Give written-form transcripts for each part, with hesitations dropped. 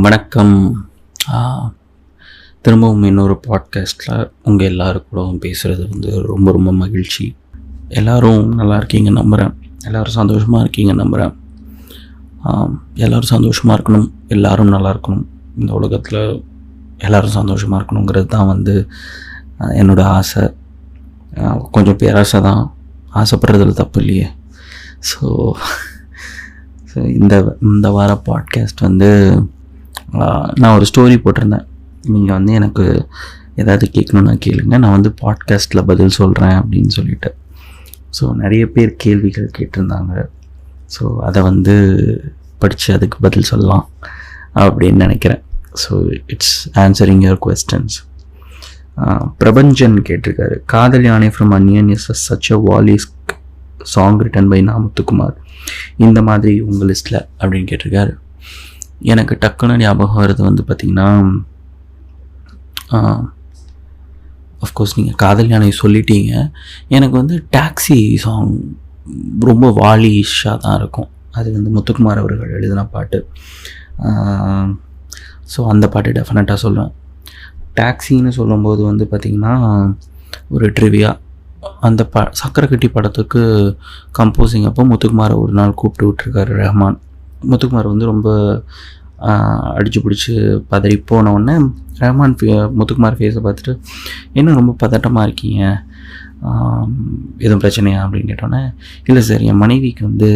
வணக்கம். திரும்பவும் இன்னொரு பாட்காஸ்ட்டில் உங்கள் எல்லாருக்கூடவும் பேசுகிறது வந்து ரொம்ப ரொம்ப மகிழ்ச்சி. எல்லோரும் நல்லா இருக்கீங்க நம்புகிறேன். எல்லோரும் சந்தோஷமாக இருக்கீங்க நம்புகிறேன். எல்லோரும் சந்தோஷமாக இருக்கணும், எல்லோரும் நல்லா இருக்கணும். இந்த உலகத்தில் எல்லோரும் சந்தோஷமாக இருக்கணுங்கிறது தான் வந்து என்னோடய ஆசை. கொஞ்சம் பேராசை தான், ஆசைப்படுறதுல தப்பு இல்லையே. ஸோ இந்த வார பாட்காஸ்ட் வந்து நான் ஒரு ஸ்டோரி போட்டிருந்தேன். நீங்கள் வந்து எனக்கு ஏதாவது கேட்கணுன்னா கேளுங்க, நான் வந்து பாட்காஸ்ட்டில் பதில் சொல்கிறேன் அப்படின்னு சொல்லிட்டு. ஸோ நிறைய பேர் கேள்விகள் கேட்டிருந்தாங்க. ஸோ அதை வந்து படித்து அதுக்கு பதில் சொல்லலாம் அப்படின்னு நினைக்கிறேன். So it's answering your questions. Prabanjan கேட்டிருக்காரு, Kadhal Yaanai from Anniyan is such a Vaali's song written by Muthukumar. இந்த மாதிரி உங்கள் லிஸ்ட்டில் அப்படின்னு கேட்டிருக்காரு. எனக்கு டக்குன்னு ஞாபகம் வருது வந்து பார்த்திங்கன்னா, அஃப்கோர்ஸ் நீங்கள் காதல் யானை சொல்லிட்டீங்க. எனக்கு வந்து டாக்ஸி சாங் ரொம்ப வாலிஷாக தான் இருக்கும். அது வந்து முத்துக்குமார் அவர்கள் எழுதின பாட்டு. ஸோ அந்த பாட்டு டெஃபினட்டாக சொல்லுவேன். டாக்ஸின்னு சொல்லும்போது வந்து பார்த்திங்கன்னா ஒரு ட்ரிவியா, அந்த சக்கரை கட்டி படத்துக்கு கம்போசிங் அப்போ முத்துக்குமாரை ஒரு நாள் கூப்பிட்டு விட்டுருக்காரு ரஹ்மான். முத்துக்குமார் வந்து ரொம்ப அடிச்சு பிடிச்சி பதறி போனவுடனே ரஹ்மான் முத்துக்குமார் ஃபேஸை பார்த்துட்டு, என்ன ரொம்ப பதட்டமாக இருக்கீங்க, எதுவும் பிரச்சனையா அப்படின்னு கேட்டோன்னே, இல்லை சார் என் மனைவிக்கு வந்து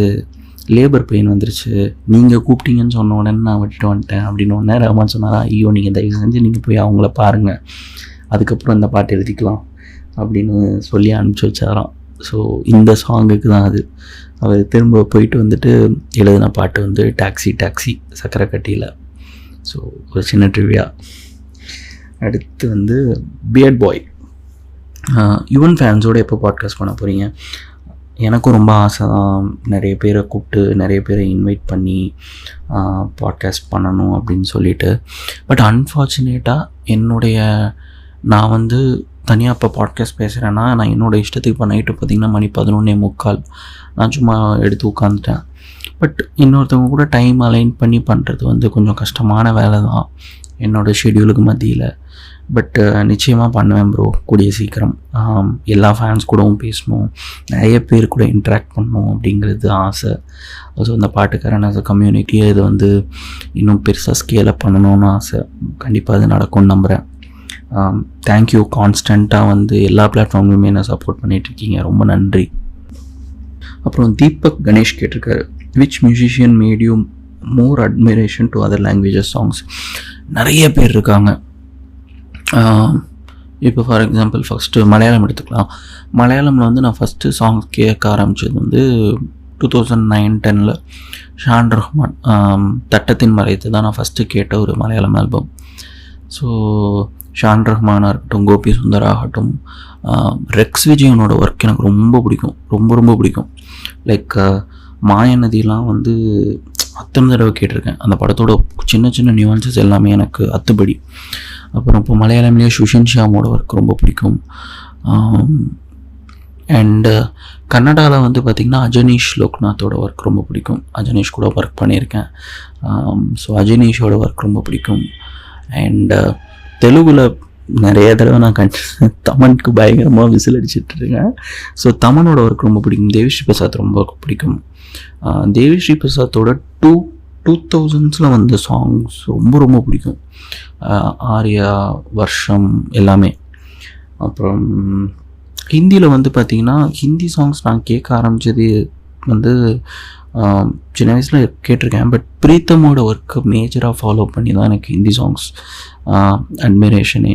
லேபர் பெயின் வந்துருச்சு, நீங்கள் கூப்பிட்டீங்கன்னு சொன்ன உடனே நான் விட்டுட்டு வந்துட்டேன் அப்படின்னு உடனே ரஹ்மான் சொன்னாரா, ஐயோ நீங்கள் தயவு செஞ்சு நீங்கள் போய் அவங்கள பாருங்கள், அதுக்கப்புறம் இந்த பாட்டு எழுதிக்கலாம் அப்படின்னு சொல்லி அனுப்பிச்சி வச்சாராம். ஸோ இந்த சாங்குக்கு தான் அது. அவர் திரும்ப போயிட்டு வந்துட்டு எழுதின பாட்டு வந்து டாக்ஸி சக்கரை கட்டியில். ஸோ ஒரு சின்ன ட்ரிவியா. அடுத்து வந்து பியர்ட் பாய், யுவன் ஃபேன்ஸோடு எப்போ பாட்காஸ்ட் பண்ண போகிறீங்க? எனக்கும் ரொம்ப ஆசை தான், நிறைய பேரை கூப்பிட்டு நிறைய பேரை இன்வைட் பண்ணி பாட்காஸ்ட் பண்ணணும் அப்படின்னு சொல்லிட்டு. பட் அன்ஃபார்ச்சுனேட்டாக நான் வந்து தனியாக இப்போ பாட்காஸ்ட் பேசுகிறேன்னா நான் என்னோடய இஷ்டத்துக்கு இப்போ நைட்டு பார்த்திங்கன்னா மணி 11:45 நான் சும்மா எடுத்து உட்காந்துட்டேன். பட் இன்னொருத்தவங்க கூட டைம் அலைன் பண்ணி பண்ணுறது வந்து கொஞ்சம் கஷ்டமான வேலை தான் என்னோடய ஷெட்யூலுக்கு மத்தியில். பட் நிச்சயமாக பண்ணுவேன் ப்ரோ, கூடிய சீக்கிரம். எல்லா ஃபேன்ஸ் கூடவும் பேசணும், நிறைய பேர் கூட இன்ட்ராக்ட் பண்ணணும் அப்படிங்கிறது ஆசை. ஸோ இந்த பாட்டுக்காரன் ஆஸ் அ கம்யூனிட்டியை இது வந்து இன்னும் பெருசாக ஸ்கேலப் பண்ணணும்னு ஆசை. கண்டிப்பாக அது நடக்கும்னு நம்புகிறேன். தேங்க்யூ, கான்ஸ்டண்ட்டாக வந்து எல்லா பிளாட்ஃபார்ம்லையுமே என்ன சப்போர்ட் பண்ணிகிட்ருக்கீங்க, ரொம்ப நன்றி. அப்புறம் தீபக் கணேஷ் கேட்டிருக்காரு, which musician made you more admiration to other languages songs? நிறைய பேர் இருக்காங்க. இப்போ ஃபார் எக்ஸாம்பிள் ஃபஸ்ட்டு மலையாளம் எடுத்துக்கலாம். மலையாளமில் வந்து நான் ஃபஸ்ட்டு சாங்ஸ் கேட்க ஆரம்பித்தது வந்து 2009-10 ஷான் ரஹ்மான் தட்டத்தின் மறைத்து தான் நான் ஃபஸ்ட்டு கேட்ட ஒரு மலையாளம் ஆல்பம். ஸோ ஷான் ரஹ்மானாக இருக்கட்டும், கோபி சுந்தர் ஆகட்டும், ரெக்ஸ் விஜயனோட ஒர்க் எனக்கு ரொம்ப பிடிக்கும், ரொம்ப பிடிக்கும். லைக் மாயநதிலாம் வந்து அத்தனை தடவை கேட்டிருக்கேன். அந்த படத்தோட சின்ன நியூவான்சஸ் எல்லாமே எனக்கு அத்துப்படி. அப்புறம் இப்போ மலையாளம்லேயே சுஷன் ஷியாமோட ஒர்க் ரொம்ப பிடிக்கும். அண்டு கன்னடாவில் வந்து பார்த்திங்கன்னா அஜனீஷ் லோக்நாத்தோட ஒர்க் ரொம்ப பிடிக்கும். அஜனீஷ் கூட ஒர்க் பண்ணியிருக்கேன். ஸோ அஜனீஷோட ஒர்க் ரொம்ப பிடிக்கும். அண்ட் தெலுங்கில் நிறைய தடவை நான் தமனுக்கு பயங்கரமாக விசில் அடிச்சிட்ருக்கேன். ஸோ தமனோட ஒர்க் ரொம்ப பிடிக்கும். தேவிஸ்ரீ பிரசாத் ரொம்ப பிடிக்கும். தேவிஸ்ரீ பிரசாத்தோட 2000s வந்த சாங்ஸ் ரொம்ப பிடிக்கும். ஆர்யா, வர்ஷம் எல்லாமே. அப்புறம் ஹிந்தியில் வந்து பார்த்திங்கன்னா ஹிந்தி சாங்ஸ் நான் கேட்க ஆரம்பித்தது வந்து சின்ன வயசில் கேட்டிருக்கேன். பட் பிரீத்தமோட ஒர்க்கை மேஜராக ஃபாலோ பண்ணி தான் எனக்கு ஹிந்தி சாங்ஸ் அட்மிரேஷனே.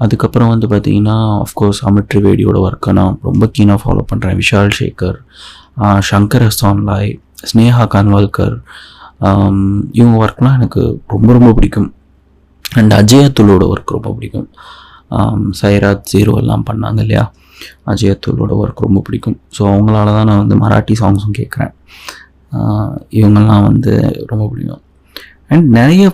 அதுக்கப்புறம் வந்து பார்த்திங்கன்னா ஆஃப்கோர்ஸ் அமித் திரிவேடியோட ஒர்க்கை நான் ரொம்ப கீனாக ஃபாலோ பண்ணுறேன். விஷால் சேகர், ஷங்கர் ஹசான்லாய், ஸ்னேஹா கான்வால்கர், இவங்க ஒர்க்லாம் எனக்கு ரொம்ப பிடிக்கும். அண்ட் அஜய் அத்துலோட ஒர்க் ரொம்ப பிடிக்கும். சைராத் ஜீரோ எல்லாம் பண்ணாங்க இல்லையா, அஜய் அத்துலோட ஒர்க் ரொம்ப பிடிக்கும். ஸோ அவங்களால தான் நான் வந்து மராட்டி சாங்ஸும் கேட்குறேன். இவங்கெல்லாம் வந்து ரொம்ப பிடிக்கும். அண்ட் நிறைய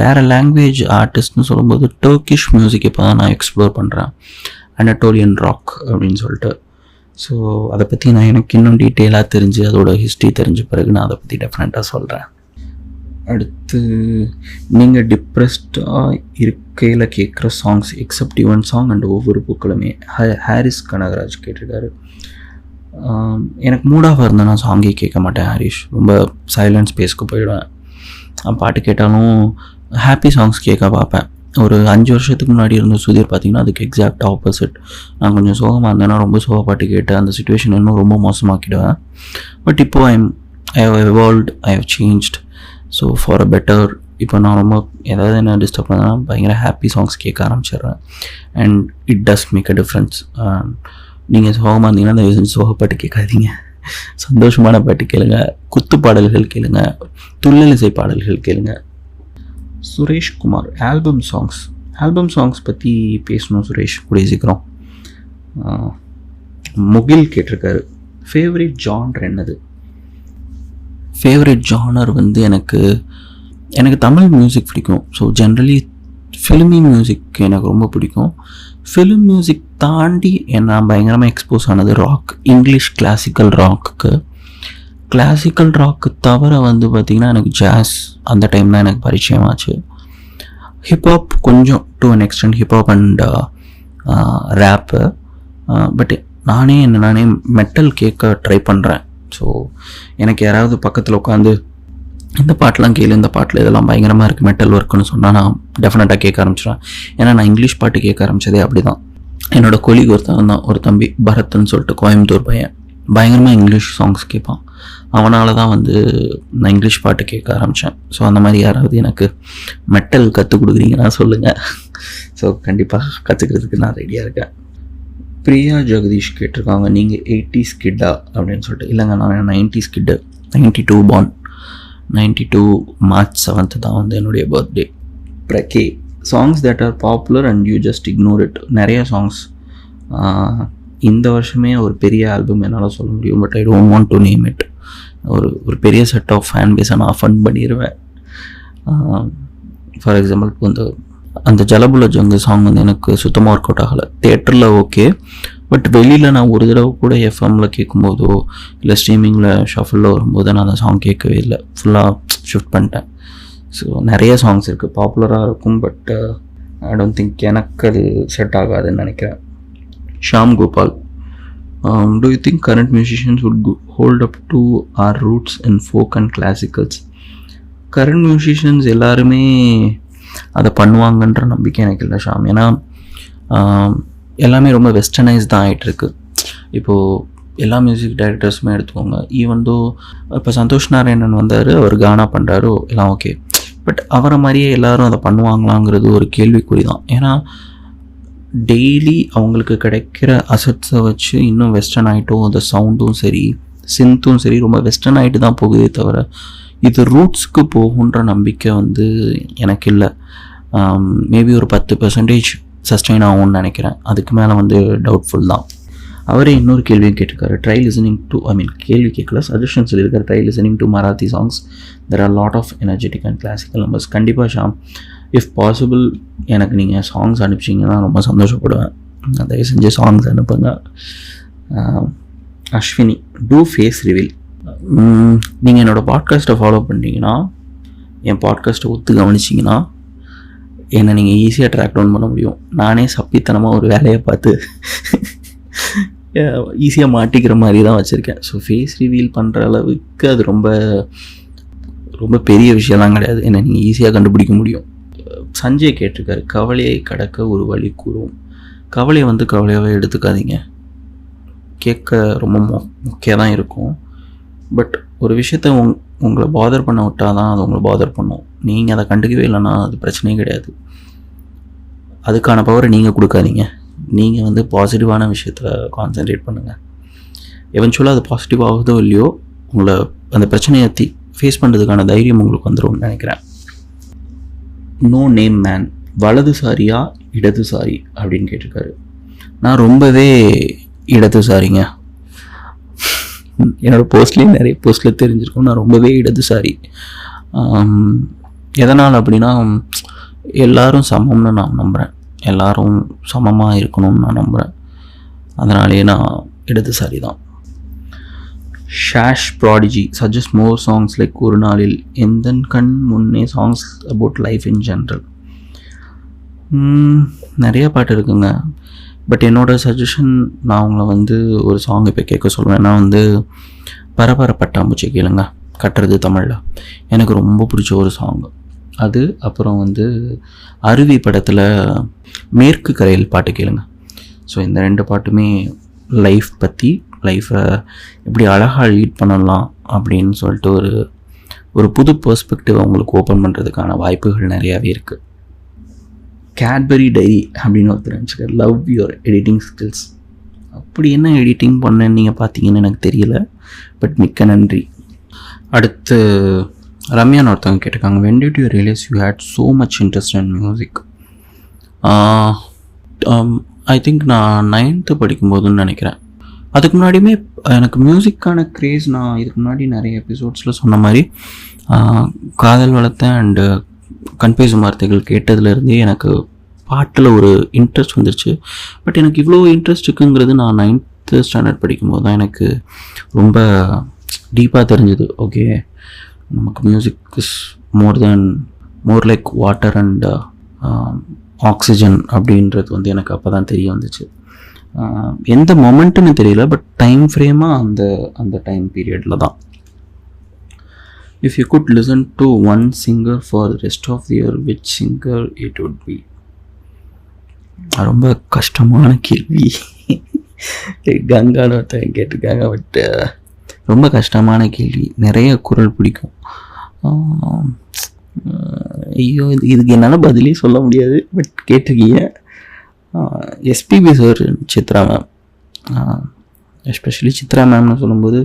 வேறு லாங்குவேஜ் ஆர்டிஸ்ட்னு சொல்லும்போது டர்க்கிஷ் மியூசிக் இப்போ தான் நான் எக்ஸ்ப்ளோர் பண்ணுறேன், அனட்டோலியன் ராக் அப்படின்னு சொல்லிட்டு. ஸோ அதை பற்றி நான் எனக்கு இன்னும் டீட்டெயிலாக தெரிஞ்சு அதோட ஹிஸ்ட்ரி தெரிஞ்ச பிறகு நான் அதை பற்றி டெஃபினட்டாக சொல்கிறேன். அடுத்து, நீங்கள் டிப்ரெஸ்டாக இருக்கையில் கேட்குற songs accept Yuvan song and ஒவ்வொரு பூக்களுமே. ஹாரிஸ் கனகராஜ் கேட்டிருக்காரு. எனக்கு மூடாக இருந்தால் நான் சாங்கே கேட்க மாட்டேன் ஹாரிஷ், ரொம்ப சைலண்ட் ஸ்பேஸ்க்கு போயிடுவேன். பாட்டு கேட்டாலும் ஹாப்பி சாங்ஸ் கேட்க பார்ப்பேன். ஒரு 5 வருஷத்துக்கு முன்னாடி இருந்த சுதீர் பார்த்திங்கன்னா அதுக்கு எக்ஸாக்ட் ஆப்போசிட். நான் கொஞ்சம் சோகமாக இருந்தேன்னா ரொம்ப சோக பாட்டு கேட்டு அந்த சுச்சுவேஷன் இன்னும் ரொம்ப மோசமாக்கிடுவேன். பட் இப்போது I have evolved, I have changed. So for a better இப்போ நான் ரொம்ப ஏதாவது என்ன டிஸ்டர்ப் பண்ணா பயங்கர ஹாப்பி சாங்ஸ் கேட்க ஆரம்பிச்சிடுறேன். And it does make a difference. நீங்கள் சோகமாக இருந்தீங்கன்னா அந்த சோகப்பாட்டு கேட்காதீங்க, சந்தோஷமான பாட்டு கேளுங்க, குத்து பாடல்கள் கேளுங்க, துள்ளலிசை பாடல்கள் கேளுங்க. சுரேஷ்குமார், ஆல்பம் சாங்ஸ் பற்றி பேசணும் சுரேஷ் கூடிய சீக்கிரம். முகில் கேட்டிருக்காரு, ஃபேவரட் ஜானர் என்னது? ஃபேவரட் ஜானர் வந்து எனக்கு தமிழ் மியூசிக் பிடிக்கும். ஸோ ஜென்ரலி ஃபிலிமி மியூசிக் எனக்கு ரொம்ப பிடிக்கும். ஃபிலிம் மியூசிக் தாண்டி நான் பயங்கரமாக எக்ஸ்போஸ் ஆனது ராக், இங்கிலீஷ் கிளாசிக்கல் ராக்குக்கு. கிளாசிக்கல் ராக்கு தவிர வந்து பார்த்திங்கன்னா எனக்கு ஜாஸ் அந்த டைம் தான் எனக்கு பரிச்சயமாச்சு. ஹிப்ஹாப் கொஞ்சம் to an extent, hip hop and rap. But நானே மெட்டல் கேட்க ட்ரை பண்ணுறேன். ஸோ எனக்கு யாராவது பக்கத்தில் உட்காந்து இந்த பாட்டெலாம் கேளு, இந்த பாட்டில் இதெல்லாம் பயங்கரமாக இருக்குது மெட்டல் ஒர்க்குன்னு சொன்னால் நான் டெஃபினட்டாக கேட்க ஆரம்பிச்சிடுவேன். ஏன்னா நான் இங்கிலீஷ் பாட்டு கேட்க ஆரம்பித்ததே அப்படி தான். என்னோடய கொலீக் ஒரு தம்பி பரத்ன்னு சொல்லிட்டு கோயம்புத்தூர் பையன், பயங்கரமாக இங்கிலீஷ் சாங்ஸ் கேட்பான். அவனால் தான் வந்து நான் இங்கிலீஷ் பாட்டு கேட்க ஆரம்பித்தேன். ஸோ அந்த மாதிரி யாராவது எனக்கு மெட்டல் கற்றுக் கொடுக்குறீங்கன்னா சொல்லுங்கள். ஸோ கண்டிப்பாக கற்றுக்கிறதுக்கு நான் ரெடியாக இருக்கேன். பிரியா ஜெகதீஷ் கேட்டிருக்காங்க, நீங்கள் 80s கிட்டா அப்படின்னு சொல்லிட்டு. இல்லைங்க, நான் 90s கிட்டு, 92 born, 92 March 7th தான் வந்து என்னுடைய பர்த்டே. பிரகே, songs that are popular and you just ignore it. நிறைய சாங்ஸ் இந்த வருஷமே ஒரு பெரிய ஆல்பம் என்னால் சொல்ல முடியும், but I don't want to name it. ஒரு பெரிய செட் ஆஃப் ஃபேன் பேஸை நான் ஃபன் பண்ணிடுவேன். ஃபார் எக்ஸாம்பிள், இப்போ அந்த ஜலபுல ஜங்கு சாங் வந்து எனக்கு சுத்தமாக ஒர்க் அவுட் ஆகலை. தேட்டரில் ஓகே, பட் வெளியில் நான் ஒரு தடவை கூட எஃப்எம்மில் கேட்கும்போதோ இல்லை ஸ்ட்ரீமிங்கில் ஷஃபிளில் வரும்போது நான் அந்த சாங் கேட்கவே இல்லை, ஃபுல்லாக ஷிஃப்ட் பண்ணிட்டேன். ஸோ நிறைய சாங்ஸ் இருக்குது, பாப்புலராக இருக்கும், பட் ஐ டோன்ட் திங்க் எனக்கு அது செட் ஆகாதுன்னு நினைக்கிறேன். Sham Gopal, do you think current musicians would hold up to our roots in folk and classicals? current musicians எல்லாருமே அதை பண்ணுவாங்கன்ற நம்பிக்கை எனக்கு இல்லை ஷாம். ஏன்னா எல்லாமே ரொம்ப வெஸ்டர்னைஸ் தான் ஆகிட்டுருக்கு. இப்போது எல்லா மியூசிக் டைரக்டர்ஸுமே எடுத்துக்கோங்க. ஈவன் தோ இப்போ சந்தோஷ் நாராயணன் வந்தார், அவர் கானா பண்ணுறாரு, எல்லாம் ஓகே. பட் அவரை மாதிரியே எல்லோரும் அதை பண்ணுவாங்களாங்கிறது ஒரு கேள்விக்குறி தான். ஏன்னா டெய்லி அவங்களுக்கு கிடைக்கிற அசட்ஸை வச்சு இன்னும் வெஸ்டர்ன் ஆகிட்டும், அந்த சவுண்டும் சரி சிந்தும் சரி ரொம்ப வெஸ்டர்ன் ஆகிட்டு தான் போகுதே தவிர இது ரூட்ஸ்க்கு போகுன்ற நம்பிக்கை வந்து எனக்கு இல்லை. மேபி ஒரு 10% சஸ்டெயின் ஆகும்னு நினைக்கிறேன், அதுக்கு மேலே வந்து டவுட்ஃபுல் தான். அவரே இன்னொரு கேள்வியும் கேட்டிருக்காரு, ட்ரை லிசனிங் டு, கேள்வி கேட்கல, சஜஷன் சொல்லியிருக்காரு, try listening to Marathi songs, there are lot of energetic and classical numbers. கண்டிப்பாக ஷாம், இஃப் பாசிபிள் எனக்கு நீங்கள் சாங்ஸ் அனுப்பிச்சிங்கன்னா ரொம்ப சந்தோஷப்படுவேன். தயவு செஞ்சு சாங்ஸ் அனுப்புங்க. Ashwini, do face reveal. நீங்கள் என்னோடய பாட்காஸ்ட்டை ஃபாலோ பண்ணிட்டீங்கன்னா, என் பாட்காஸ்ட்டை ஒத்து கவனிச்சிங்கன்னா என்னை நீங்கள் ஈஸியாக ட்ராக் டவுன் பண்ண முடியும். நானே சப்பித்தனமாக ஒரு வேலையை பார்த்து ஈஸியாக மாட்டிக்கிற மாதிரி தான் வச்சுருக்கேன். ஸோ ஃபேஸ் ரிவீல் பண்ணுற அளவுக்கு அது ரொம்ப ரொம்ப பெரிய விஷயம்லாம் கிடையாது, என்னை நீங்கள் ஈஸியாக கண்டுபிடிக்க முடியும். சஞ்சய் கேட்டிருக்காரு, கவலையை கடக்க ஒரு வழி கூறுவோம். கவலையை வந்து கவலையாகவே எடுத்துக்காதீங்க, கேட்க ரொம்ப முக்கியம் தான் இருக்கும். பட் ஒரு விஷயத்த உங்களை பாதர் பண்ண விட்டால் தான் அது உங்களை பாதர் பண்ணும். நீங்கள் அதை கண்டுக்கவே இல்லைன்னா அது பிரச்சனையே கிடையாது. அதுக்கான பவரை நீங்கள் கொடுக்காதீங்க. நீங்கள் வந்து பாசிட்டிவான விஷயத்தில் கான்சென்ட்ரேட் பண்ணுங்கள். எவென்ச்சுவலாக அது பாசிட்டிவ் ஆகுதோ இல்லையோ, உங்களை அந்த பிரச்சனையை ஃபேஸ் பண்ணுறதுக்கான தைரியம் உங்களுக்கு வந்துடும்னு நினைக்கிறேன். நோ நேம் மேன், வலதுசாரியா இடதுசாரி அப்படின்னு கேட்டிருக்காரு. நான் ரொம்பவே இடதுசாரிங்க. என்னோடய போஸ்ட்லேயும் நிறைய போஸ்ட்டில் தெரிஞ்சிருக்கோம், நான் ரொம்பவே இடதுசாரி. எதனால் அப்படின்னா எல்லோரும் சமம்னு நான் நம்புகிறேன், எல்லோரும் சமமாக இருக்கணும்னு நான் நம்புகிறேன். அதனாலேயே நான் இடதுசாரி தான். ஷாஷ் ப்ராடிஜி சஜஸ்ட் மோர் சாங்ஸ் லைக் ஒரு நாளில் எந்தன் கண் முன்னே songs about life in general. நிறைய பாட்டு இருக்குங்க. பட் என்னோடய சஜஷன் நான் அவங்கள வந்து ஒரு சாங் இப்போ கேட்க சொல்லுவேன். நான் வந்து பரபர பட்டாம்பூச்சி கேளுங்க, கட்டுறது தமிழில், எனக்கு ரொம்ப பிடிச்ச ஒரு சாங் அது. அப்புறம் வந்து அருவி படத்தில் மேற்கு கரையில் பாட்டு கேளுங்க. ஸோ இந்த 2 பாட்டுமே லைஃப் பற்றி, லைஃப்பை எப்படி அழகாக லீட் பண்ணலாம் அப்படின்னு சொல்லிட்டு ஒரு புது பெர்ஸ்பெக்டிவ் அவங்களுக்கு ஓப்பன் பண்ணுறதுக்கான வாய்ப்புகள் நிறையாவே இருக்குது. கேட்பரி டைரி அப்படின்னு ஒருத்தர் நினச்சிக்க, லவ் யுவர் எடிட்டிங் ஸ்கில்ஸ். அப்படி என்ன எடிட்டிங் பண்ணேன்னு நீங்கள் பார்த்தீங்கன்னு எனக்கு தெரியல, பட் மிக்க நன்றி. அடுத்து ரம்யான்னு ஒருத்தவங்க கேட்டிருக்காங்க, when did you realize you had so much interest in music? I think நான் 9th படிக்கும்போதுன்னு நினைக்கிறேன். அதுக்கு முன்னாடியுமே எனக்கு மியூசிக்கான க்ரேஸ், நான் இதுக்கு முன்னாடி நிறைய எபிசோட்ஸில் சொன்ன மாதிரி காதல் வளர்த்தேன் அண்டு கண் பேசும் வார்த்தைகள் கேட்டதுலேருந்தே எனக்கு பாட்டில் ஒரு இன்ட்ரெஸ்ட் வந்துருச்சு. பட் எனக்கு இவ்வளோ இன்ட்ரெஸ்ட் இருக்குங்கிறது நான் 9th ஸ்டாண்டர்ட் படிக்கும்போது தான் எனக்கு ரொம்ப டீப்பாக தெரிஞ்சுது. ஓகே, நமக்கு music is more like water and oxygen அப்படின்றது வந்து எனக்கு அப்போ தான் தெரிய வந்துச்சு. எந்த மொமெண்ட்டுன்னு தெரியல, பட் டைம் ஃப்ரேமாக அந்த டைம் பீரியடில் தான். If you could listen to one singer for the rest of the year, which singer it would be? ரொம்ப கஷ்டமான கேள்வி. கங்கான்னு ஒருத்தன் கேட்டிருக்காங்க, பட் ரொம்ப கஷ்டமான கேள்வி. நிறைய குரல் பிடிக்கும். ஐயோ, இதுக்கு என்னால் பதிலே சொல்ல முடியாது, பட் கேட்டிருக்கீங்க. SPB sir, Chitra ma'am, especially Chitra மேம்னு சொல்லும்போது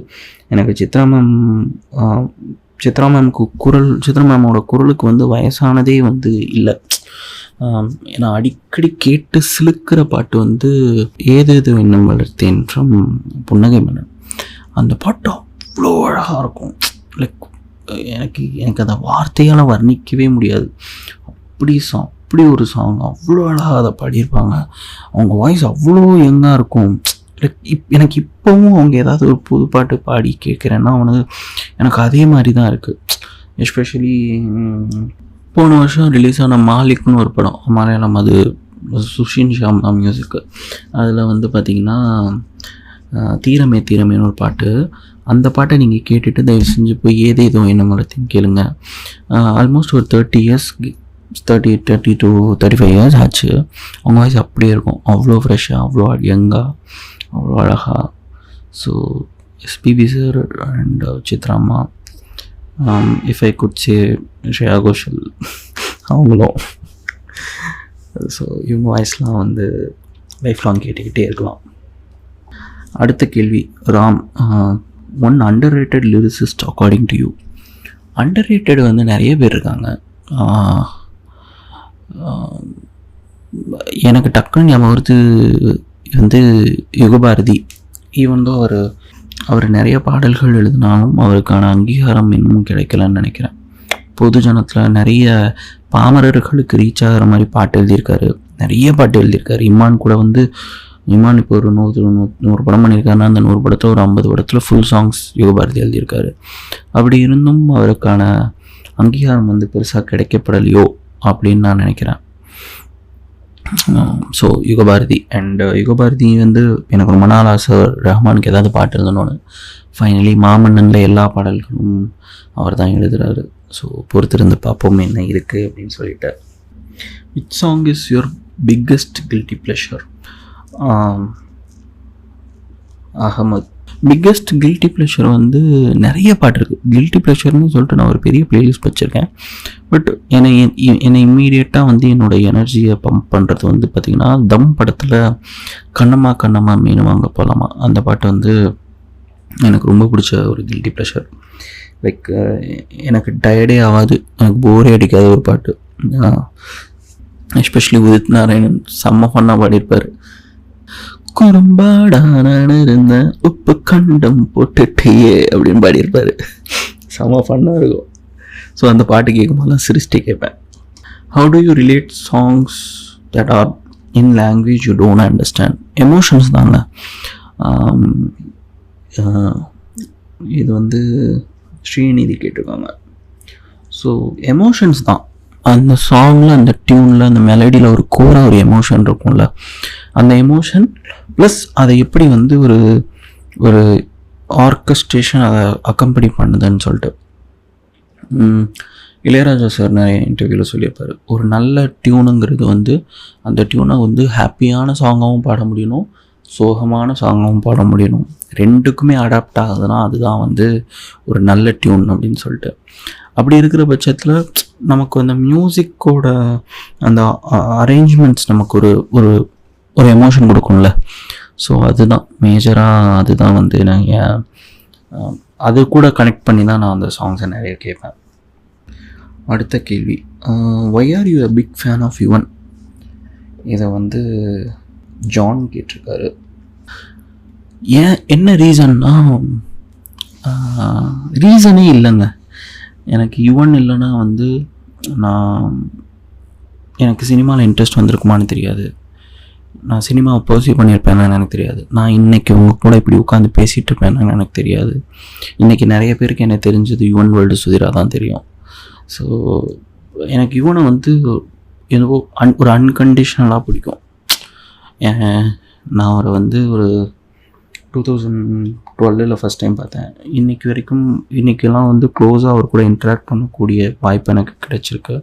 எனக்கு சித்ரா மேமுக்கு சித்ரா மேமோட குரலுக்கு வந்து வயசானதே வந்து இல்லை. நான் அடிக்கடி கேட்டு சிலுக்கிற பாட்டு வந்து ஏதேது எண்ணம் வளர்த்தேன் ஃப்ரம் புன்னகை மன்னன். அந்த பாட்டு அவ்வளோ அழகாக இருக்கும். லைக் எனக்கு அந்த வார்த்தையால் வர்ணிக்கவே முடியாது. அப்படி ஒரு சாங், அவ்வளோ அழகாக அதை பாடியிருப்பாங்க. அவங்க வாய்ஸ் அவ்வளோ யங்காக இருக்கும். லைக் எனக்கு இப்போவும் அவங்க ஏதாவது ஒரு புது பாட்டு பாடி கேட்குறேன்னா எனக்கு அதே மாதிரி தான் இருக்குது. எஸ்பெஷலி போன வருஷம் ரிலீஸ் ஆன மாலிக்னு ஒரு படம், மலையாளம், அது சுஷின் ஷாம் தான் மியூசிக்கு. அதில் வந்து பார்த்திங்கன்னா தீரமேன்னு ஒரு பாட்டு. அந்த பாட்டை நீங்கள் கேட்டுட்டு தயவு செஞ்சு போய் ஏதேதோ என்ன மலத்தின்னு கேளுங்க. ஆல்மோஸ்ட் ஒரு 30 to 35 இயர்ஸ் ஆச்சு. அவங்க வாய்ஸ் அப்படியே இருக்கும், அவ்வளோ ஃப்ரெஷ்ஷாக, அவ்வளோ யங்காக, அவ்வளோ அழகாக. ஸோ எஸ்பிபி சார் அண்ட் சித்ராம்மா, if I could say Shreya Ghoshal, அவங்களும். ஸோ இவங்க வாய்ஸ்லாம் வந்து லைஃப் லாங் கேட்டுக்கிட்டே இருக்கலாம். அடுத்த கேள்வி, Ram, one under rated lyricist according to you? Under rated வந்து நிறைய பேர் இருக்காங்க. எனக்கு டக்குன்னு ஞாபகம் வருது வந்து யுகபாரதி. ஈவன் தான் அவர் நிறைய பாடல்கள் எழுதினாலும் அவருக்கான அங்கீகாரம் இன்னும் கிடைக்கலன்னு நினைக்கிறேன். பொது ஜனத்தில் நிறைய பாமரர்களுக்கு ரீச் ஆகிற மாதிரி பாட்டு எழுதியிருக்காரு, நிறைய பாட்டு எழுதியிருக்காரு. இமான் கூட வந்து இமான் இப்போ ஒரு 100 படம் பண்ணியிருக்காருன்னா அந்த 100 படத்தில் ஒரு 50 படத்தில் ஃபுல் சாங்ஸ் யுகபாரதி எழுதியிருக்காரு. அப்படி இருந்தும் அவருக்கான அங்கீகாரம் வந்து பெருசாக கிடைக்கப்படலையோ அப்படின்னு நான் நினைக்கிறேன். ஸோ யுகபாரதி வந்து எனக்கு ரொம்ப நாள் ஆசை ரஹ்மானுக்கு ஏதாவது பாட்டு எழுதணும்னு. ஃபைனலி மாமன்னனில் எல்லா பாடல்களும் அவர் தான் எழுதுகிறாரு. ஸோ பொறுத்திருந்து பார்ப்போம் என்ன இருக்குது அப்படின்னு சொல்லிட்டு. Which song is your biggest guilty pleasure? Ahmed, biggest guilty pleasure வந்து நிறைய பாட்டு இருக்குது. கில்ட்டி ப்ளஷர்னு சொல்லிட்டு நான் ஒரு பெரிய ப்ளேலிஸ்ட் வச்சுருக்கேன். பட் என்னை இம்மீடியட்டாக வந்து என்னோடய எனர்ஜியை பம்ப் பண்ணுறது வந்து பார்த்திங்கன்னா தம் படத்தில் கண்ணம்மா மீன் வாங்க போகலாமா, அந்த பாட்டு வந்து எனக்கு ரொம்ப பிடிச்ச ஒரு கில்ட்டி ப்ளஷர். லைக் எனக்கு டயர்டே ஆகாது, எனக்கு போரே அடிக்காத ஒரு பாட்டு. எஸ்பெஷலி உதித் நாராயணன் செம்ம ஃபன்னாக பாடியிருப்பார். குறும்பாடான இருந்த உப்பு கண்டம் போட்டுட்டே அப்படின்னு பாடியிருப்பார். செம்ம ஃபன்னாக இருக்கும். ஸோ அந்த பாட்டு கேட்கும்போதெல்லாம் சிரிச்சிட்டே கேட்பேன். How to you relate songs that R in language you don't understand? Emotions தாங்க. இது வந்து ஸ்ரீநிதி கேட்டிருக்காங்க. ஸோ எமோஷன்ஸ் தான் அந்த சாங்கில், அந்த டியூனில், அந்த மெலடியில் ஒரு கோராக ஒரு எமோஷன் இருக்கும்ல, அந்த எமோஷன் ப்ளஸ் அதை எப்படி வந்து ஒரு ஒரு ஆர்கஸ்ட்ரேஷன் அதை அக்கம்பெனி பண்ணுதுன்னு சொல்லிட்டு இளையராஜா சார் நிறைய இன்டர்வியூவில் சொல்லியிருப்பார். ஒரு நல்ல டியூனுங்கிறது வந்து அந்த டியூனை வந்து ஹாப்பியான சாங்காகவும் பாட முடியணும், சோகமான சாங்காகவும் பாட முடியணும், ரெண்டுக்குமே அடாப்ட் ஆகுதுன்னா அதுதான் வந்து ஒரு நல்ல டியூன் அப்படின்னு சொல்லிட்டு. அப்படி இருக்கிற பட்சத்தில் நமக்கு அந்த மியூசிக்கோட அந்த அரேஞ்ச்மெண்ட்ஸ் நமக்கு ஒரு ஒரு ஒரு எமோஷன் கொடுக்கும்ல. ஸோ அதுதான் மேஜராக, அதுதான் வந்து நான் அது கூட கனெக்ட் பண்ணி தான் நான் அந்த சாங்ஸை நிறைய கேட்பேன். அடுத்த கேள்வி, why are you a big fan of Yuvan? இதை வந்து ஜான் கேட்டிருக்காரு. ஏன் என்ன ரீசன்னா, ரீசனே இல்லைங்க. எனக்கு யுவன் இல்லைன்னா வந்து எனக்கு சினிமாவில் இன்ட்ரெஸ்ட் வந்திருக்குமான்னு தெரியாது, நான் சினிமாவை பர்சீவ் பண்ணியிருப்பேன்னு எனக்கு தெரியாது, நான் இன்றைக்கி உங்கள் கூட இப்படி உட்காந்து பேசிகிட்டு இருப்பேன்னு எனக்கு தெரியாது. இன்றைக்கி நிறைய பேருக்கு என்ன தெரிஞ்சது யுவன் வேர்ல்டு சுதிரா தான் தெரியும். ஸோ எனக்கு யுவனை வந்து ஏதோ ஒரு அன்கண்டிஷ்னலாக பிடிக்கும். நான் அவரை வந்து ஒரு 2012 ஃபஸ்ட் டைம் பார்த்தேன். இன்றைக்கெல்லாம் வந்து க்ளோஸாக அவர் கூட இன்ட்ராக்ட் பண்ணக்கூடிய வாய்ப்பு எனக்கு கிடைச்சிருக்கு.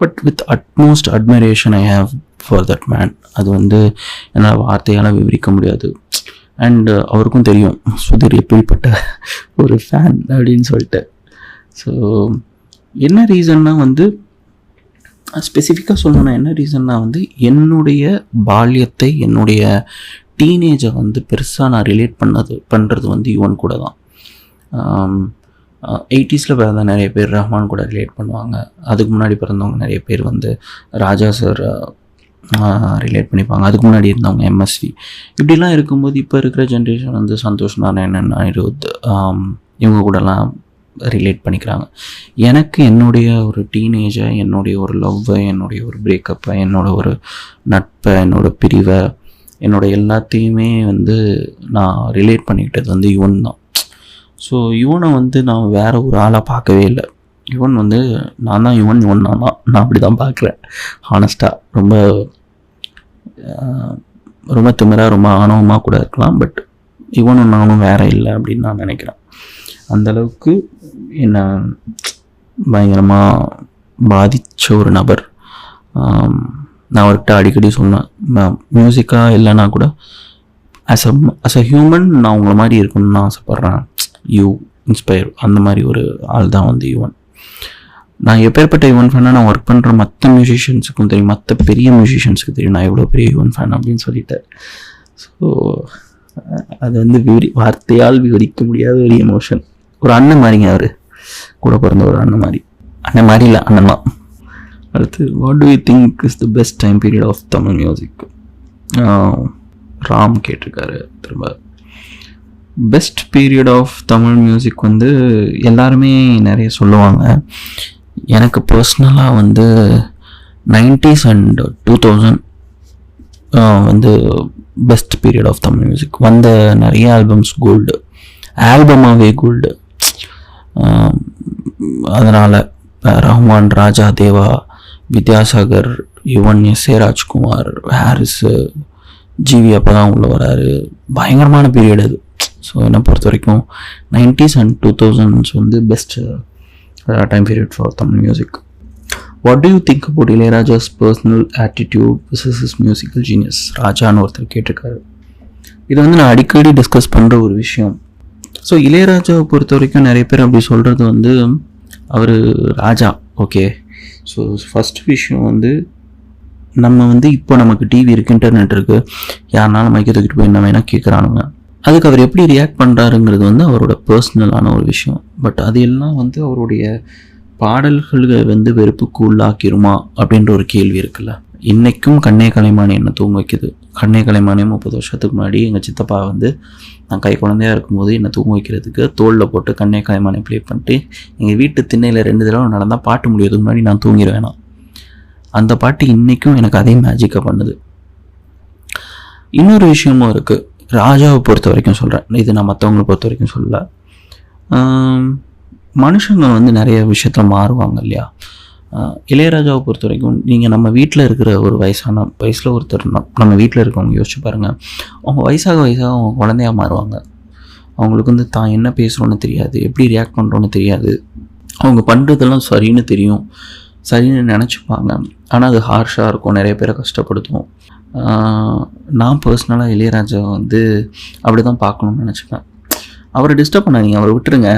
But with utmost admiration I have for that man. அது வந்து என்னால் வார்த்தையால் விவரிக்க முடியாது. அண்ட் அவருக்கும் தெரியும் சுதீர் எப்படிப்பட்ட ஒரு ஃபேன் அப்படின்னு சொல்லிட்டு. ஸோ என்ன ரீசன்னா வந்து ஸ்பெசிஃபிக்காக சொல்லணும்னா என்ன ரீசன்னா வந்து என்னுடைய பால்யத்தை, என்னுடைய டீனேஜை வந்து பெருசாக நான் ரிலேட் பண்ணுறது வந்து யுவன் கூட தான். 80s பிறந்த நிறைய பேர் ரஹ்மான் கூட ரிலேட் பண்ணுவாங்க. அதுக்கு முன்னாடி பிறந்தவங்க நிறைய பேர் வந்து ராஜா சார் ரிலேட் பண்ணிப்பாங்க. அதுக்கு முன்னாடி இருந்தவங்க எம்எஸ்வி. இப்படிலாம் இருக்கும்போது இப்போ இருக்கிற ஜென்ரேஷன் வந்து சந்தோஷ் நாராயணன், அனிருத், இவங்க கூடலாம் ரிலேட் பண்ணிக்கிறாங்க. எனக்கு என்னுடைய ஒரு டீனேஜை, என்னுடைய ஒரு லவ்வை, என்னுடைய ஒரு பிரேக்கப்பை, என்னோட ஒரு நட்பை, என்னோட பிரிவை, என்னோட எல்லாத்தையுமே வந்து நான் ரிலேட் பண்ணிக்கிட்டது வந்து யுவன் தான். ஸோ யுவனை வந்து நான் வேறு ஒரு ஆளாக பார்க்கவே இல்லை. யுவன் வந்து நான் தான் யுவன் நான் அப்படி தான் பார்க்குறேன். ஹானஸ்ட்டாக ரொம்ப திமிராக, ரொம்ப ஆணவமாக கூட இருக்கலாம். பட் யுவனும் நானும் வேறு இல்லை அப்படின்னு நான் நினைக்கிறேன். அந்தளவுக்கு என்னை பயங்கரமாக பாதித்த ஒரு நபர். நான் அவர்கிட்ட அடிக்கடி சொன்னேன், மியூசிக்காக இல்லைன்னா கூட அஸ் அ ஹியூமன் நான் உங்களை மாதிரி இருக்கணும்னு நான் ஆசைப்பட்றேன். You inspire. அந்த மாதிரி ஒரு ஆள் தான் வந்து யுவன். நான் எப்பேற்பட்ட யுவன் ஃபேனாக நான் ஒர்க் பண்ணுற மற்ற மியூசிஷியன்ஸுக்கும் தெரியும், மற்ற பெரிய மியூசிஷியன்ஸுக்கு தெரியும் நான் எவ்வளோ பெரிய யுவன் ஃபேன் அப்படின்னு சொல்லிட்டேன். ஸோ அது வந்து வார்த்தையால் விவரிக்க முடியாத ஒரு எமோஷன். ஒரு அண்ணன் மாதிரிங்க, அவர் கூட பிறந்த ஒரு அண்ணன் மாதிரி. அண்ணன் மாதிரி இல்லை, அண்ணன் தான். அடுத்து, what do you think is the best time period of Tamil music? Ram கேட்டிருக்காரு திரும்ப. Best period of Tamil music வந்து எல்லாருமே நிறைய சொல்லுவாங்க. எனக்கு பர்சனலாக வந்து 90s and 2000 வந்து best period of Tamil music. வந்த நிறைய ஆல்பம்ஸ் கோல்டு, ஆல்பமாகவே கோல்டு. அதனால் ரஹ்மான், ராஜா, தேவா, வித்யாசாகர், யுவன், எஸ்.ஏ. ராஜ்குமார், ஹாரிஸு, ஜிவி அப்போ தான் உள்ள வராரு. பயங்கரமான பீரியட் அது. ஸோ என்னை பொறுத்த வரைக்கும் 90s and 2000s வந்து best time period for Tamil music. What do you think about Ilaiyaraaja's personal attitude versus his musical genius? ராஜான்னு ஒருத்தர் கேட்டிருக்காரு. இது வந்து நான் அடிக்கடி டிஸ்கஸ் பண்ணுற ஒரு விஷயம். ஸோ இளையராஜாவை பொறுத்த வரைக்கும் நிறைய பேர் அப்படி சொல்கிறது வந்து அவர் ராஜா, ஓகே. ஸோ ஃபஸ்ட் விஷயம் வந்து நம்ம வந்து இப்போ நமக்கு டிவி இருக்குது, இன்டர்நெட் இருக்குது, யாருனாலும் மைக்கை தூக்கிட்டு போய் என்ன வேணால் கேட்குறானுங்க. அதுக்கு அவர் எப்படி ரியாக்ட் பண்ணுறாருங்கிறது வந்து அவரோட பர்சனலான ஒரு விஷயம். பட் அது எல்லாம் வந்து அவருடைய பாடல்களை வந்து வெறுப்புக்கு உள்ளாக்கிருமா அப்படின்ற ஒரு கேள்வி இருக்குல்ல. இன்றைக்கும் கண்ணே கலைமானி என்ன தூங்க வைக்குது, கண்ணே கலைமானே 30 வருஷத்துக்கு முன்னாடி எங்கள் சித்தப்பா வந்து நான் கை குழந்தையாக இருக்கும்போது என்னை தூங்க வைக்கிறதுக்கு தோளில் போட்டு கண்ணே கலைமானே ப்ளே பண்ணிட்டு எங்கள் வீட்டு திண்ணையில் 2 தடவை நடந்தால் பாட்டு முடியறதுக்கு முன்னாடி நான் தூங்கிடுவேன். அந்த பாட்டு இன்றைக்கும் எனக்கு அதே மேஜிக்கை பண்ணுது. இன்னொரு விஷயமும் இருக்குது. ராஜாவை பொறுத்த வரைக்கும் சொல்கிறேன், இது நான் மற்றவங்களை பொறுத்த வரைக்கும் சொல்லலை. மனுஷங்க வந்து நிறைய விஷயத்தில் மாறுவாங்க இல்லையா. இளையராஜாவை பொறுத்த வரைக்கும் நீங்கள் நம்ம வீட்டில் இருக்கிற ஒரு வயசில் ஒருத்தர் நம்ம வீட்டில் இருக்கவங்க யோசிச்சு பாருங்கள். அவங்க வயசாக அவங்க குழந்தையாக மாறுவாங்க. அவங்களுக்கு வந்து தான் என்ன பேசுகிறோன்னு தெரியாது, எப்படி ரியாக்ட் பண்ணுறோன்னு தெரியாது. அவங்க பண்ணுறதெல்லாம் சரின்னு தெரியும், சரின்னு நினச்சிப்பாங்க. ஆனால் அது ஹார்ஷாக இருக்கும், நிறைய பேரை கஷ்டப்படுத்தும். நான் பர்சனலாக இளையராஜா வந்து அப்படி தான் பார்க்கணுன்னு நினச்சிப்பேன். அவரை டிஸ்டர்ப் பண்ணாதீங்க, அவரை விட்டுருங்க.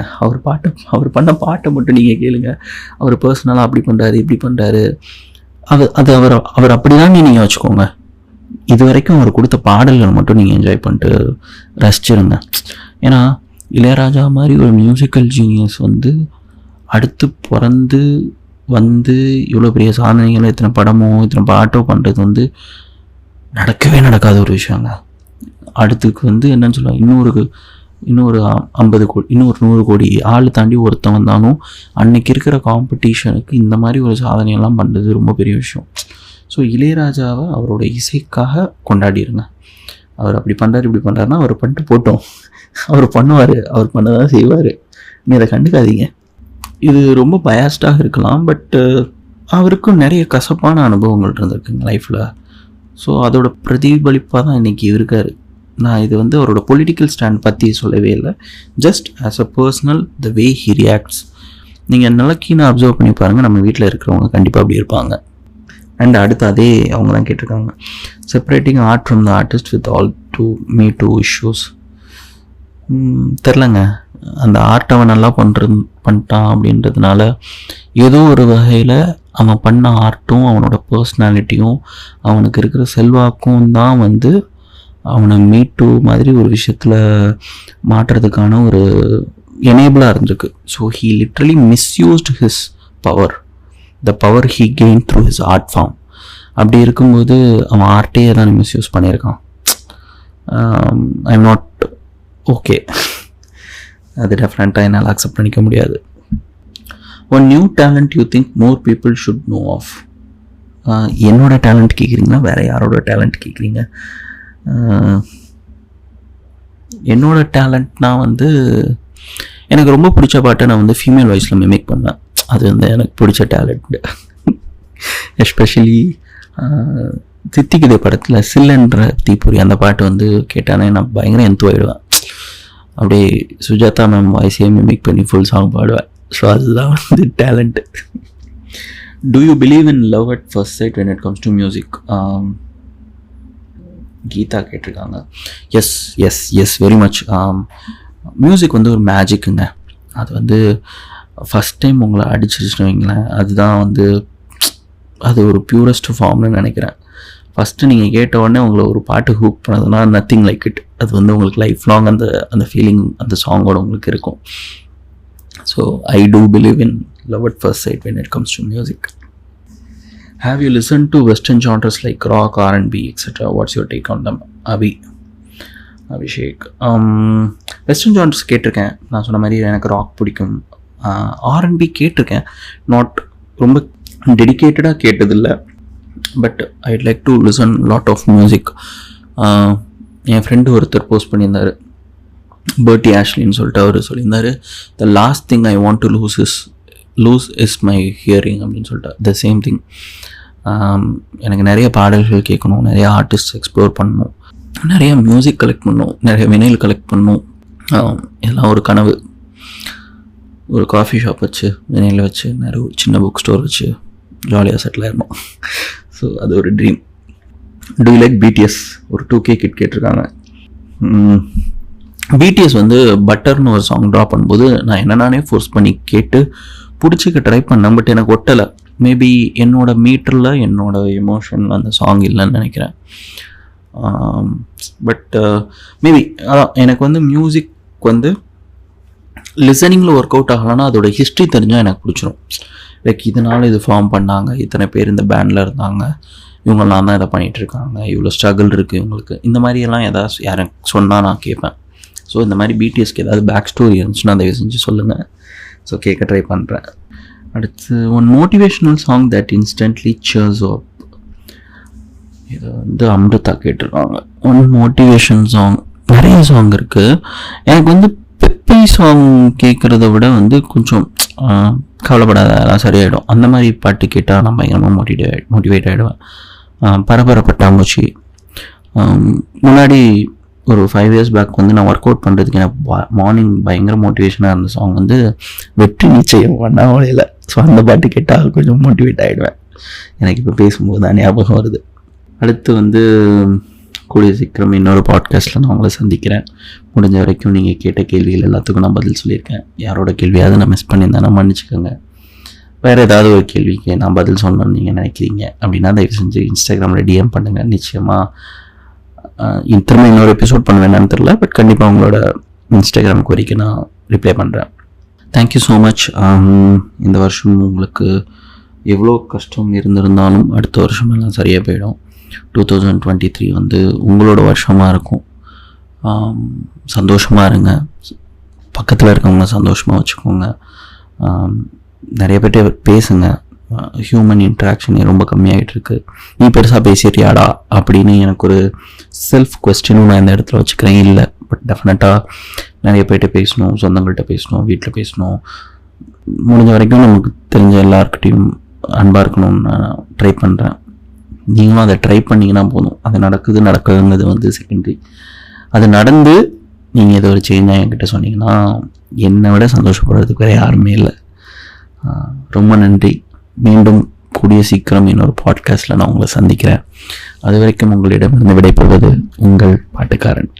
அவர் பண்ண பாட்டை மட்டும் நீங்கள் கேளுங்க. அவர் பர்சனலாக அப்படி பண்ணுறாரு, இப்படி பண்ணுறாரு, அது அவர் அப்படி தான் நீங்கள் வச்சுக்கோங்க. இது வரைக்கும் அவர் கொடுத்த பாடல்கள் மட்டும் நீங்கள் என்ஜாய் பண்ணிட்டு ரசிச்சிருங்க. ஏன்னா இளையராஜா மாதிரி ஒரு மியூசிக்கல் ஜீனியஸ் வந்து அடுத்து பிறந்து வந்து இவ்வளோ பெரிய சாதனைகள், இத்தனை படமோ இத்தனை பாட்டோ பண்ணுறது வந்து நடக்கவே நடக்காத ஒரு விஷயங்க. அடுத்துக்கு வந்து என்னன்னு சொல்லுவாங்க, இன்னொரு 50 கோடி, இன்னொரு 100 கோடி ஆள் தாண்டி ஒருத்தன் வந்தாலும் அன்னைக்கு இருக்கிற காம்படிஷனுக்கு இந்த மாதிரி ஒரு சாதனையெல்லாம் பண்ணுறது ரொம்ப பெரிய விஷயம். ஸோ இளையராஜாவை அவரோட இசைக்காக கொண்டாடிடுங்க. அவர் அப்படி பண்ணுறாரு இப்படி பண்ணுறாருன்னா அவர் பண்ணிட்டு போட்டோம், அவர் பண்ணுவார், அவர் பண்ணதான் செய்வார். நீங்கள் அதை கண்டுக்காதீங்க. இது ரொம்ப பயாஸ்டாக இருக்கலாம், பட்டு அவருக்கும் நிறைய கசப்பான அனுபவங்கள் இருந்திருக்குங்க லைஃப்பில். ஸோ அதோட பிரதிபலிப்பாக தான் இன்றைக்கி இருக்கார். நான் இது வந்து அவரோட பொலிட்டிக்கல் ஸ்டாண்ட் பற்றி சொல்லவே இல்லை, just as a personal the way he reacts. நீங்கள் நல்லா கீனாக அப்சர்வ் பண்ணி பாருங்கள், நம்ம வீட்டில் இருக்கிறவங்க கண்டிப்பாக அப்படி இருப்பாங்க. அண்ட் அடுத்து அதே அவங்க தான் கேட்டிருக்காங்க, separating art from the artist with all me too issues. தெரிலங்க, அந்த ஆர்ட் அவன் நல்லா பண்ணிட்டான் அப்படின்றதுனால ஏதோ ஒரு வகையில் அவன் பண்ண ஆர்ட்டும் அவனோட பர்சனாலிட்டியும் அவனுக்கு இருக்கிற செல்வாக்கும் தான் வந்து அவனை மீட்டு மாதிரி ஒரு விஷயத்தில் மாற்றுறதுக்கான ஒரு எனேபிளாக இருந்திருக்கு. So he literally misused his power, the power he gain through his art form. அப்படி இருக்கும்போது அவன் ஆர்ட்டையே தான் மிஸ்யூஸ் பண்ணியிருக்கான். ஐ எம் நாட் ஓகே, அது டெஃபினட்டாக என்னால் அக்செப்ட் பண்ணிக்க முடியாது. One new talent you think more people should know of. என்னோட டேலண்ட் கேட்குறீங்களா, வேறு யாரோட டேலண்ட் கேட்குறீங்க? என்னோட டேலண்ட்னா வந்து எனக்கு ரொம்ப பிடிச்ச பாட்டை நான் வந்து ஃபீமேல் வாய்ஸில் மிமிக் பண்ணேன். அது வந்து எனக்கு பிடிச்ச டேலண்ட். எஸ்பெஷலி தித்திக்குதே படத்தில் சில்லன்ற தீப்பொறி அந்த பாட்டு வந்து கேட்டானே நான் பயங்கர எந்துவாயிடுவேன். அப்படியே சுஜாதா மேம் வாய்ஸையே மிமிக் பண்ணி ஃபுல் சாங் பாடுவேன். ஸோ அதுதான் வந்து talent. Do you believe in love at first sight when it comes to music? Geetha கேட்டிருக்காங்க. Yes yes yes very much. Music வந்து ஒரு மேஜிக்குங்க. அது வந்து ஃபஸ்ட் டைம் உங்களை அடிச்சிருச்சுன்னு வைங்களேன், அதுதான் வந்து அது ஒரு பியூரஸ்ட் ஃபார்ம்னு நினைக்கிறேன். ஃபஸ்ட்டு நீங்கள் கேட்ட உடனே உங்களை ஒரு பாட்டு ஹூக் பண்ணதுன்னா நத்திங் லைக் இட். அது வந்து உங்களுக்கு லைஃப் லாங் அந்த ஃபீலிங் அந்த சாங்கோட உங்களுக்கு இருக்கும். So I do believe in love at first sight when it comes to music. Have you listened to Western genres like rock, R&B, etc.? What's your take on them? Abhishek. Western genres கேட்டிருக்கேன். நான் சொன்ன மாதிரி எனக்கு rock பிடிக்கும். R&B கேட்டிருக்கேன், not ரொம்ப டெடிக்கேட்டடாக கேட்டதில்லை. But I'd like to listen lot of music. என் ஃப்ரெண்டு ஒருத்தர் போஸ்ட் பண்ணியிருந்தார், பர்ட்டி ஆஷ்லின்னு சொல்லிட்டு. அவர் சொல்லியிருந்தார், the last thing I want to lose is my hearing அப்படின்னு சொல்லிட்டு. The same thing. எனக்கு நிறைய பாடல்கள் கேட்கணும், நிறைய ஆர்டிஸ்ட் எக்ஸ்ப்ளோர் பண்ணணும், நிறைய மியூசிக் கலெக்ட் பண்ணணும், நிறைய வினைல் கலெக்ட் பண்ணணும். எல்லாம் ஒரு கனவு. ஒரு காஃபி ஷாப் வச்சு வினையில் வச்சு நிறைய ஒரு சின்ன புக் ஸ்டோர் வச்சு ஜாலியாக செட்டில் ஆகிடணும். ஸோ அது ஒரு dream. Do you like BTS? ஒரு 2K கிட் கேட்டிருக்காங்க. பிடிஎஸ் வந்து பட்டர்னு ஒரு சாங் ட்ரா பண்ணும்போது நான் என்னென்னானே ஃபோர்ஸ் பண்ணி கேட்டு பிடிச்சிக்க ட்ரை பண்ணேன். பட் எனக்கு ஒட்டலை. மேபி என்னோட மீட்டரில் என்னோட எமோஷனில் அந்த சாங் இல்லைன்னு நினைக்கிறேன். பட் மேபி அதான் எனக்கு வந்து மியூசிக் வந்து லிசனிங்கில் ஒர்க் அவுட் ஆகலைன்னா அதோட ஹிஸ்ட்ரி தெரிஞ்சால் எனக்கு பிடிச்சிரும். லைக் இதனால் இது ஃபார்ம் பண்ணாங்க, இத்தனை பேர் இந்த பேண்டில் இருந்தாங்க, இவங்கெல்லாம் தான் இதை பண்ணிகிட்ருக்காங்க, இவ்வளோ ஸ்ட்ரகிள் இருக்குது இவங்களுக்கு, இந்த மாதிரியெல்லாம் எதாவது யாரும் சொன்னால் நான் கேட்பேன். ஸோ இந்த மாதிரி பிடிஎஸ்க்கு ஏதாவது பேக் ஸ்டோரி இருந்துச்சுன்னா தயவு செஞ்சு சொல்லுங்கள். ஸோ கேட்க ட்ரை பண்ணுறேன். அடுத்து one motivational song that instantly cheers up. இது வந்து அம்ருதா கேட்டிருக்காங்க. ஒன் மோட்டிவேஷன் சாங், நிறைய சாங் இருக்குது. எனக்கு வந்து பெப்பி சாங் கேட்குறத விட வந்து கொஞ்சம் கவலைப்படாத அதெல்லாம் சரியாயிடும் அந்த மாதிரி பாட்டு கேட்டால் நான் பயங்கரமாக மோட்டிவேட் ஆகிடுவேன். பரபரப்பட்டாம்பூச்சி முன்னாடி ஒரு 5 years பேக் வந்து நான் ஒர்க் அவுட் பண்ணுறதுக்கு எனக்கு மார்னிங் பயங்கர மோட்டிவேஷனாக இருந்த சாங் வந்து வெற்றி நிச்சயம் அண்ணாமலையில். ஸோ அந்த பாட்டு கேட்டால் கொஞ்சம் மோட்டிவேட் ஆகிடுவேன். எனக்கு இப்போ பேசும்போது தான் ஞாபகம் வருது. அடுத்து வந்து கூடிய சீக்கிரம் இன்னொரு பாட்காஸ்ட்டில் நான் உங்களை சந்திக்கிறேன். முடிஞ்ச வரைக்கும் நீங்கள் கேட்ட கேள்விகள் எல்லாத்துக்கும் நான் பதில் சொல்லியிருக்கேன். யாரோட கேள்வியாவது நான் மிஸ் பண்ணியிருந்தேன்னா மன்னிச்சுக்கோங்க. வேறு ஏதாவது ஒரு கேள்விக்கு நான் பதில் சொல்லணும்னு நீங்கள் நினைக்கிறீங்க அப்படின்னா தயவு செஞ்சு இன்ஸ்டாகிராமில் டிஎம் பண்ணுங்கள். நிச்சயமாக திரும்ப இன்னொரு எபிசோட் பண்ண வேணான்னு தெரில, பட் கண்டிப்பாக உங்களோட இன்ஸ்டாகிராம் கோரிக்கை நான் ரிப்ளை பண்ணுறேன். Thank you so much. இந்த வருஷம் உங்களுக்கு எவ்வளோ கஷ்டம் இருந்திருந்தாலும் அடுத்த வருஷம் எல்லாம் சரியாக போயிடும். 2023 வந்து உங்களோட வருஷமாக இருக்கும். சந்தோஷமாக இருங்க, பக்கத்தில் இருக்கவங்க சந்தோஷமாக வச்சுக்கோங்க, நிறைய பேர்ட்ட பேசுங்க. ஹியூமன் இன்ட்ராக்ஷன் ரொம்ப கம்மியாகிட்டுருக்கு. நீ பெருசாக பேசிடுறியாடா அப்படின்னு எனக்கு ஒரு செல்ஃப் கொஸ்டினும் நான் இந்த இடத்துல வச்சுக்கிறேன். இல்லை, பட் டெஃபினட்டாக நிறைய பேர்ட்ட பேசணும், சொந்தங்கள்கிட்ட பேசணும், வீட்டில் பேசணும். முடிஞ்ச வரைக்கும் நமக்கு தெரிஞ்ச எல்லாருக்கிட்டையும் அன்பாக இருக்கணும்னு நான் ட்ரை பண்ணுறேன். நீங்களும் அதை ட்ரை பண்ணிங்கன்னா போதும். அது நடக்குதுங்கிறது வந்து செகண்டரி. அது நடந்து நீங்கள் ஏதோ ஒரு சேஞ்சாக என்கிட்ட சொன்னீங்கன்னா என்னை விட சந்தோஷப்படுறதுக்கு வேறு யாருமே இல்லை. ரொம்ப நன்றி. மீண்டும் கூடிய சீக்கிரம் இன்னொரு பாட்காஸ்ட்டில் நான் உங்களை சந்திக்கிறேன். அது வரைக்கும் உங்களிடமிருந்து விடைபெறுவது உங்கள் பாட்டுக்காரன்.